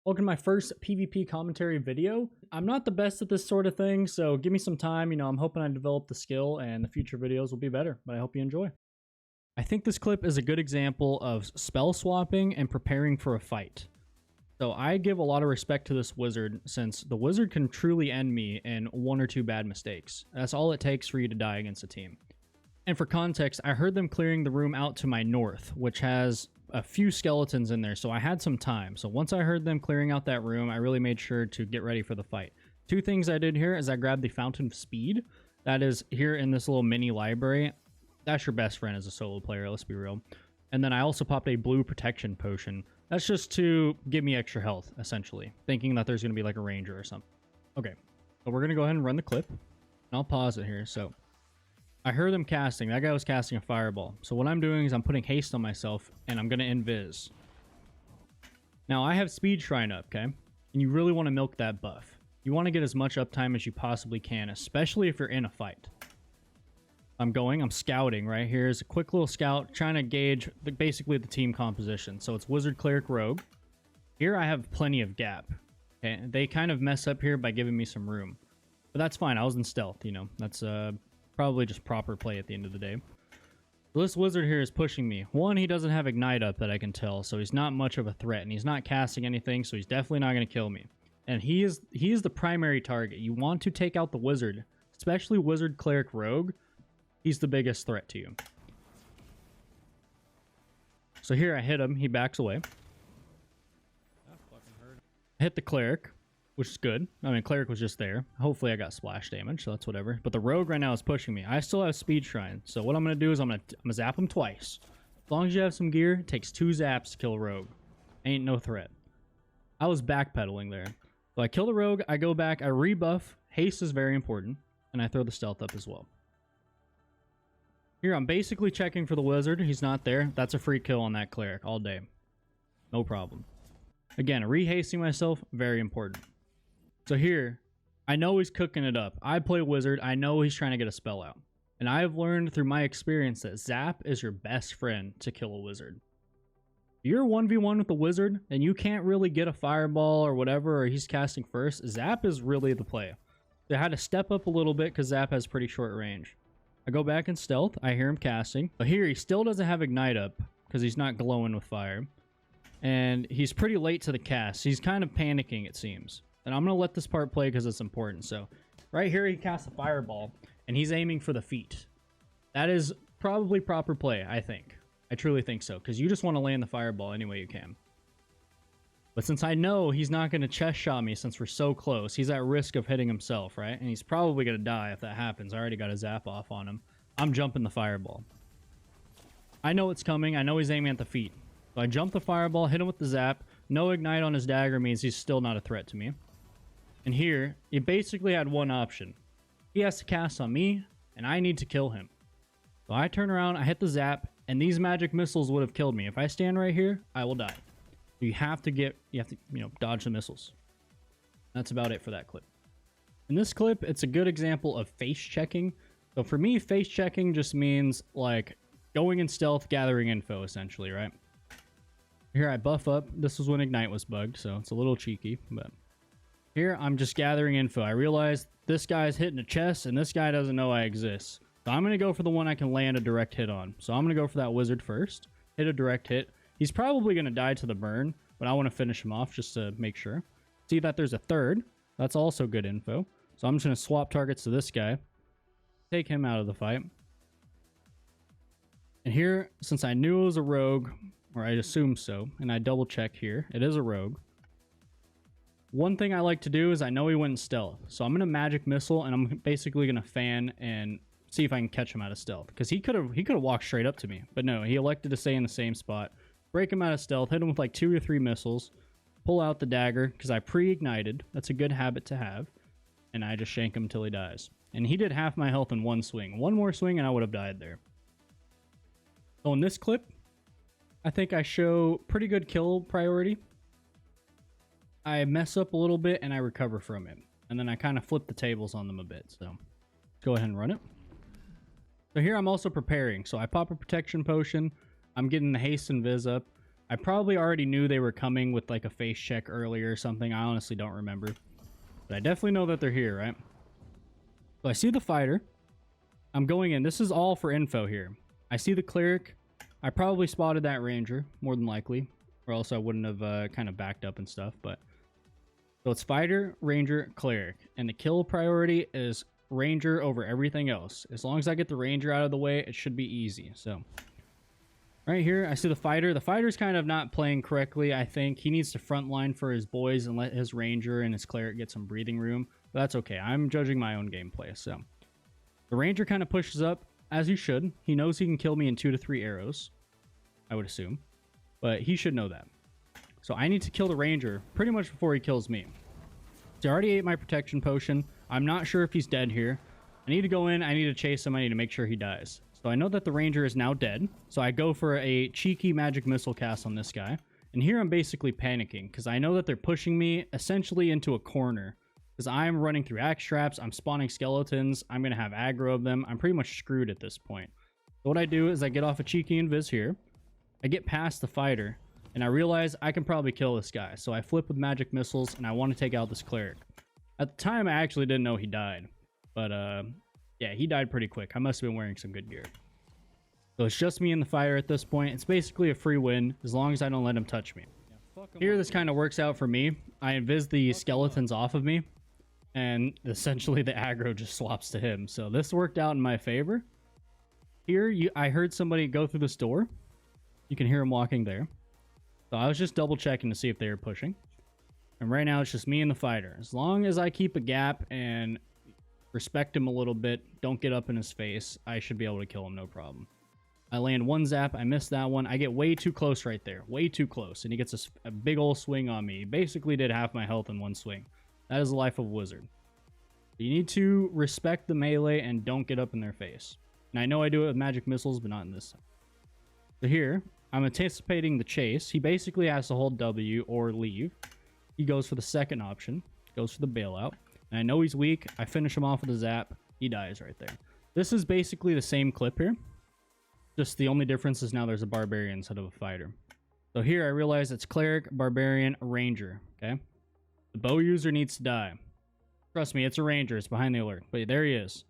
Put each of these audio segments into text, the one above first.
Welcome to my first PvP commentary video. I'm not the best at this sort of thing, so give me some time. I'm hoping I develop the skill and the future videos will be better, but I hope you enjoy. I think this clip is a good example of spell swapping and preparing for a fight. So I give a lot of respect to this wizard, since the wizard can truly end me in one or two bad mistakes. That's all it takes for you to die against a team. And for context, I heard them clearing the room out to my north, which has a few skeletons in there, so I had some time. So once I heard them clearing out that room, I really made sure to get ready for the fight. Two things I did here is I grabbed the Fountain of Speed. That is here in this little mini library. That's your best friend as a solo player, let's be real. And then I also popped a blue protection potion. That's just to give me extra health, essentially, thinking that there's going to be like a ranger or something. Okay, so we're going to go ahead and run the clip. And I'll pause it here. So I heard them casting. That guy was casting a fireball. So what I'm doing is I'm putting haste on myself, and I'm going to invis. Now, I have Speed Shrine up, okay? And you really want to milk that buff. You want to get as much uptime as you possibly can, especially if you're in a fight. I'm scouting right here. Is a quick little scout, trying to gauge basically the team composition. So it's Wizard, Cleric, Rogue. Here I have plenty of gap. Okay? They kind of mess up here by giving me some room. But that's fine. I was in stealth, That's probably just proper play at the end of the day. So this wizard here is pushing me. One, he doesn't have Ignite up that I can tell, so he's not much of a threat, and he's not casting anything, so he's definitely not going to kill me. And he is the primary target. You want to take out the wizard, especially Wizard, Cleric, Rogue. He's the biggest threat to you. So here I hit him. He backs away. I hit the Cleric, which is good. I mean, Cleric was just there. Hopefully I got splash damage, so that's whatever. But the Rogue right now is pushing me. I still have Speed Shrine. So what I'm going to do is I'm going to zap him twice. As long as you have some gear, it takes 2 zaps to kill a Rogue. Ain't no threat. I was backpedaling there. So I kill the Rogue, I go back, I rebuff. Haste is very important. And I throw the stealth up as well. Here, I'm basically checking for the wizard. He's not there. That's a free kill on that Cleric all day. No problem. Again, rehasting myself, very important. So here, I know he's cooking it up. I play wizard. I know he's trying to get a spell out. And I have learned through my experience that zap is your best friend to kill a wizard. If you're 1v1 with the wizard and you can't really get a fireball or whatever, or he's casting first, zap is really the play. They had to step up a little bit because zap has pretty short range. I go back in stealth. I hear him casting. But here, he still doesn't have Ignite up because he's not glowing with fire. And he's pretty late to the cast. He's kind of panicking, it seems. And I'm going to let this part play because it's important. So right here, he casts a fireball, and he's aiming for the feet. That is probably proper play, I think. I truly think so, because you just want to land the fireball any way you can. But since I know he's not going to chest shot me since we're so close, he's at risk of hitting himself, right? And he's probably going to die if that happens. I already got a zap off on him. I'm jumping the fireball. I know it's coming. I know he's aiming at the feet. So I jump the fireball, hit him with the zap. No Ignite on his dagger means he's still not a threat to me. And here, he basically had one option. He has to cast on me, and I need to kill him. So I turn around, I hit the zap, and these magic missiles would have killed me. If I stand right here, I will die. You have to dodge the missiles. That's about it for that clip. In this clip, it's a good example of face checking. So for me, face checking just means like going in stealth, gathering info, essentially, right? Here I buff up. This was when Ignite was bugged, so it's a little cheeky, but here I'm just gathering info. I realize this guy's hitting a chest, and this guy doesn't know I exist. So I'm going to go for the one I can land a direct hit on. So I'm going to go for that wizard first. Hit a direct hit. He's probably going to die to the burn, but I want to finish him off just to make sure. See that there's a third. That's also good info. So I'm just going to swap targets to this guy. Take him out of the fight. And here, since I knew it was a rogue, or I assumed so, and I double check here, it is a rogue. One thing I like to do is I know he went in stealth. So I'm going to magic missile, and I'm basically going to fan and see if I can catch him out of stealth. Because he could have walked straight up to me. But no, he elected to stay in the same spot. Break him out of stealth, hit him with like 2 or 3 missiles, pull out the dagger, because I pre-ignited. That's a good habit to have. And I just shank him until he dies. And he did half my health in one swing. One more swing and I would have died there. So in this clip, I think I show pretty good kill priority. I mess up a little bit and I recover from it. And then I kind of flip the tables on them a bit. So go ahead and run it. So here I'm also preparing. So I pop a protection potion. I'm getting the haste and viz up. I probably already knew they were coming with like a face check earlier or something. I honestly don't remember. But I definitely know that they're here, right? So I see the fighter. I'm going in. This is all for info here. I see the cleric. I probably spotted that ranger, more than likely. Or else I wouldn't have kind of backed up and stuff. But so it's fighter, ranger, cleric. And the kill priority is ranger over everything else. As long as I get the ranger out of the way, it should be easy. So right here, I see the fighter. The fighter's kind of not playing correctly, I think. He needs to frontline for his boys and let his ranger and his cleric get some breathing room. But that's okay. I'm judging my own gameplay. So the ranger kind of pushes up, as he should. He knows he can kill me in 2 to 3 arrows, I would assume. But he should know that. So I need to kill the ranger pretty much before he kills me. So I already ate my protection potion. I'm not sure if he's dead here. I need to go in. I need to chase him. I need to make sure he dies. So I know that the ranger is now dead. So I go for a cheeky magic missile cast on this guy. And here I'm basically panicking because I know that they're pushing me essentially into a corner. Because I'm running through axe traps. I'm spawning skeletons. I'm going to have aggro of them. I'm pretty much screwed at this point. So what I do is I get off a cheeky invis here. I get past the fighter. And I realize I can probably kill this guy. So I flip with magic missiles and I want to take out this cleric. At the time, I actually didn't know he died. But, yeah, he died pretty quick. I must have been wearing some good gear. So it's just me and the fighter at this point. It's basically a free win as long as I don't let him touch me. Here, this kind of works out for me. I invis the skeletons off of me. And essentially the aggro just swaps to him. So this worked out in my favor. Here, I heard somebody go through this door. You can hear him walking there. So I was just double checking to see if they were pushing. And right now it's just me and the fighter. As long as I keep a gap and respect him a little bit, don't get up in his face, I should be able to kill him, no problem. I land one zap, I missed that one. I get way too close right there, way too close. And he gets a big old swing on me. He basically did half my health in one swing. That is the life of a wizard. You need to respect the melee and don't get up in their face. And I know I do it with magic missiles, but not in this. So here, I'm anticipating the chase. He basically has to hold W or leave. He goes for the second option, goes for the bailout. And I know he's weak. I finish him off with a zap. He dies right there. This is basically the same clip here. Just the only difference is now there's a barbarian instead of a fighter. So here I realize it's cleric, barbarian, ranger. Okay. The bow user needs to die. Trust me, it's a ranger. It's behind the alert. But there he is.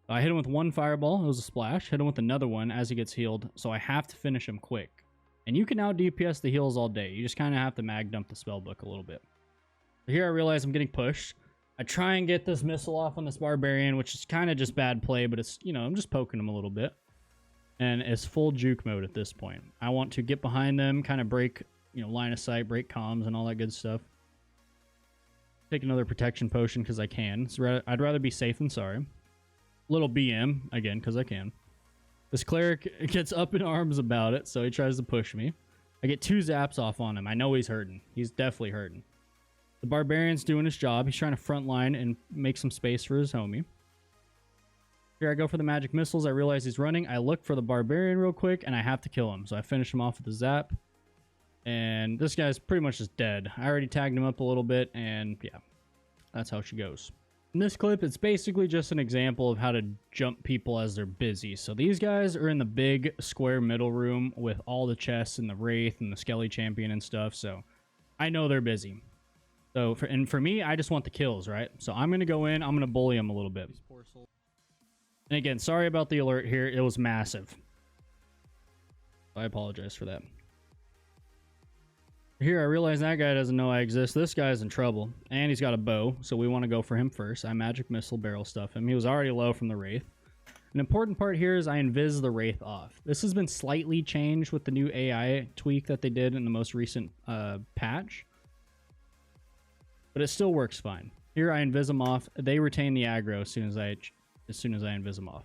So I hit him with one fireball. It was a splash. Hit him with another one as he gets healed. So I have to finish him quick. And you can out DPS the heals all day. You just kind of have to mag dump the spellbook a little bit. So here I realize I'm getting pushed. I try and get this missile off on this barbarian, which is kind of just bad play, but it's, you know, I'm just poking him a little bit. And it's full juke mode at this point. I want to get behind them, kind of break, you know, line of sight, break comms and all that good stuff. Take another protection potion because I can. So I'd rather be safe than sorry. Little BM, again, because I can. This cleric gets up in arms about it, so he tries to push me. I get 2 zaps off on him. I know he's hurting. He's definitely hurting. The barbarian's doing his job. He's trying to frontline and make some space for his homie. Here I go for the magic missiles. I realize he's running. I look for the barbarian real quick, and I have to kill him. So I finish him off with the zap. And this guy's pretty much just dead. I already tagged him up a little bit, and yeah, that's how she goes. In this clip, it's basically just an example of how to jump people as they're busy. So these guys are in the big square middle room with all the chests and the Wraith and the Skelly Champion and stuff. So I know they're busy. So for me, I just want the kills, right? So I'm going to go in. I'm going to bully them a little bit. And again, sorry about the alert here. It was massive. I apologize for that. Here, I realize that guy doesn't know I exist. This guy's in trouble. And he's got a bow, so we want to go for him first. I magic missile barrel stuff him. He was already low from the Wraith. An important part here is I invis the Wraith off. This has been slightly changed with the new AI tweak that they did in the most recent patch. But it still works fine. Here, I invis them off. They retain the aggro as soon as I invis them off.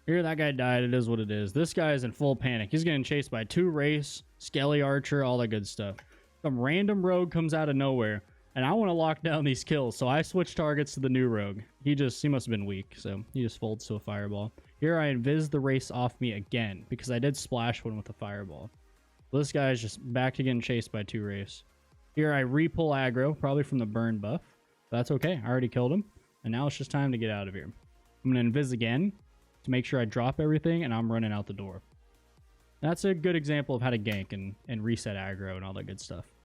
Here, that guy died. It is what it is. This guy is in full panic. He's getting chased by 2 Wraiths, Skelly Archer, all that good stuff. Some random rogue comes out of nowhere, and I want to lock down these kills, so I switch targets to the new rogue. He must have been weak, so he just folds to a fireball. Here, I invis the Wraiths off me again, because I did splash one with a fireball. So this guy is just back to getting chased by 2 Wraiths. Here, I re-pull aggro, probably from the burn buff. But that's okay. I already killed him, and now it's just time to get out of here. I'm going to invis again to make sure I drop everything, and I'm running out the door. That's a good example of how to gank and reset aggro and all that good stuff.